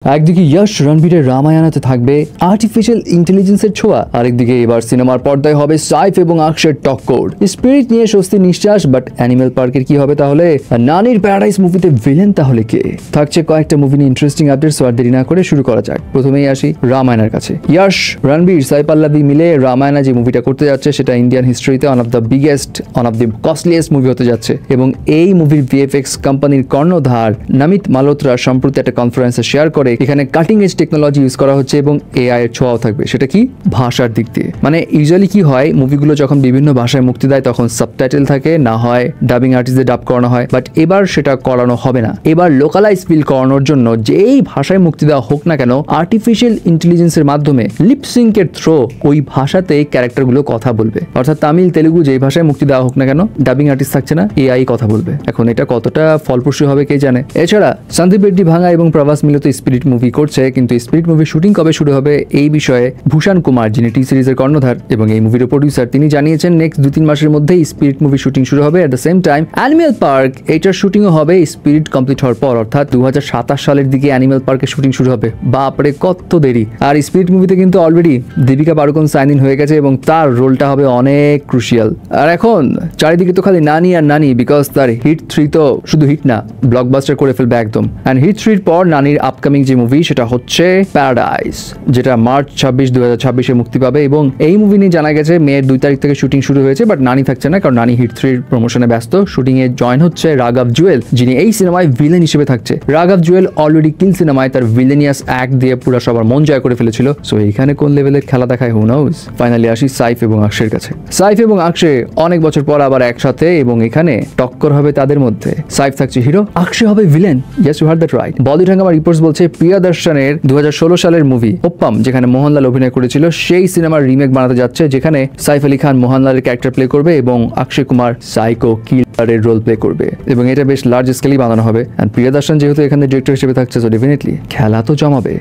একদিকে ইয়াশ রণবীরের রামায়ণাতে থাকবে আর্টিফিশিয়াল ইন্টেলিজেন্সের ছোঁয়া, আরেকদিকে এবার সিনেমার পর্দায় হবে সাইফ এবং অক্ষয়ের টক্কর। স্পিরিট নিয়ে স্বস্তির নিঃশ্বাস, বাট অ্যানিমেল পার্কের কি হবে তাহলে? নানির প্যারাডাইস মুভিতে ভিলেন তাহলে কে থাকছে? কয়েকটা মুভি নিয়ে ইন্টারেস্টিং আপডেটস, আর দেরি না করে শুরু করা যাক। প্রথমেই আসি রামায়ণের কাছে। ইয়াশ, রণবীর, সাইফ আল্লাদি মিলে রামায়ণা যে মুভিটা করতে যাচ্ছে সেটা ইন্ডিয়ান হিস্ট্রিতে one of the biggest, one of the costliest movie হতে যাচ্ছে। এবং এই মুভির ভিএফএক্স কোম্পানির কর্ণধার নামিত মালহোত্রা সম্প্রতি একটা কনফারেন্সে শেয়ার করে এখানে কাটিং এজ টেকনোলজি ইউজ করা হচ্ছে এবং এআই এর ছোঁয়াও থাকবে। সেটা কি? ভাষার দিক দিয়ে। মানে ইউজুয়ালি কি হয়, মুভিগুলো যখন বিভিন্ন ভাষায় মুক্তি দেয় তখন সাবটাইটেল থাকে, না হয় ডাবিং আর্টিস্টদের ডাব করানো হয়, বাট এবার সেটা করানো হবে না। এবার লোকালাইজ ফিল করানোর জন্য যেই ভাষায় মুক্তি দেওয়া হোক না কেন, আর্টিফিশিয়াল ইন্টেলিজেন্সের মাধ্যমে লিপসিঙ্কের থ্রো ওই ভাষাতেই ক্যারেক্টারগুলো কথা বলবে। অর্থাৎ তামিল, তেলুগু যেই ভাষায় মুক্তি দেওয়া হোক না কেন, ডাবিং আর্টিস্ট থাকছে না, এআই কথা বলবে। এখন এটা কতটা ফলপ্রসূ হবে কে জানে। এছাড়া সন্দীপ রেড্ডি ভাঙা এবং প্রভাস মিলে তো স্পিরিট মুভি করছে, কিন্তু স্পিরিট মুভি শুটিং কবে শুরু হবে এই বিষয়ে ভূষণ কুমার, যিনি টি সিরিজের কর্ণধার এবং এই মুভির প্রডিউসার, তিনি জানিয়েছেন নেক্সট 2-3 মাসের মধ্যেই স্পিরিট মুভি শুটিং শুরু হবে। At the same time animal park, এইটার শুটিংও হবে স্পিরিট কমপ্লিট হওয়ার পর, অর্থাৎ 2027 সালের দিকে অ্যানিমেল পার্কের শুটিং শুরু হবে। বাপরে কত দেরি! আর স্পিরিট মুভিতে কিন্তু already Deepika Padukone sign in হয়ে গেছে এবং তার রোলটা হবে অনেক ক্রুশিয়াল। আর এখন চারিদিকে তো খালি নানি আর নানি, বিকজ তার হিট 3 তো শুধু হিট না, ব্লকবাস্টার করে ফেলবে একদম। অ্যান্ড হিট 3 পর নানির আপকামিং যে মুভি সেটা হচ্ছে প্যারাডাইস, যেটা মার্চ 26, 2026 মুক্তি পাবে। এবং এই মুভি নিয়ে জানা গেছে মেয়ের 2 তারিখ থেকে শুটিং শুরু হয়েছে, বাট নানি থাকছে না, কারণ নানি হিট 3 প্রমোশনে ব্যস্ত। শুটিং এ জয়েন হচ্ছে রাঘব জুয়েল, যিনি এই সিনেমায় ভিলেন হিসেবে থাকছে। রাঘব জুয়েল অলরেডি কিল সিনেমায় তার ভিলেনিয়াস অ্যাক্ট দিয়ে পুরো সবার মন জয় করে ফেলেছিল। সো এইখানে কোন লেভেলের খেলা দেখায় হু নোজ। ফাইনালি আসি সাইফ এবং অক্ষয়ের কাছে। সাইফ এবং অক্ষয় অনেক বছর পর আবার একসাথে, এবং এখানে টক্কর হবে তাদের মধ্যে। সাইফ থাকছে হিরো, অক্ষয় হবে villain. Yes, you heard that right. Bollywood Hungama reports বলছে প্রিয়দর্শনের 2016 সালের মুভি ওপ্পাম, যেখানে মোহনলাল অভিনয় করেছিল, সেই সিনেমার রিমেক বানাতে যাচ্ছে, যেখানে সাইফ আলী খান মোহনলালের ক্যারেক্টার প্লে করবে এবং Akshay Kumar psycho কিলারের role play করবে। এবং এটা বেশ লার্জ স্কেলেই বানানো হবে। এন্ড প্রিয়দর্শন যেহেতু এখানে ডিরেক্টর হিসেবে থাকছে, সো ডেফিনেটলি খেলা তো জমাবে।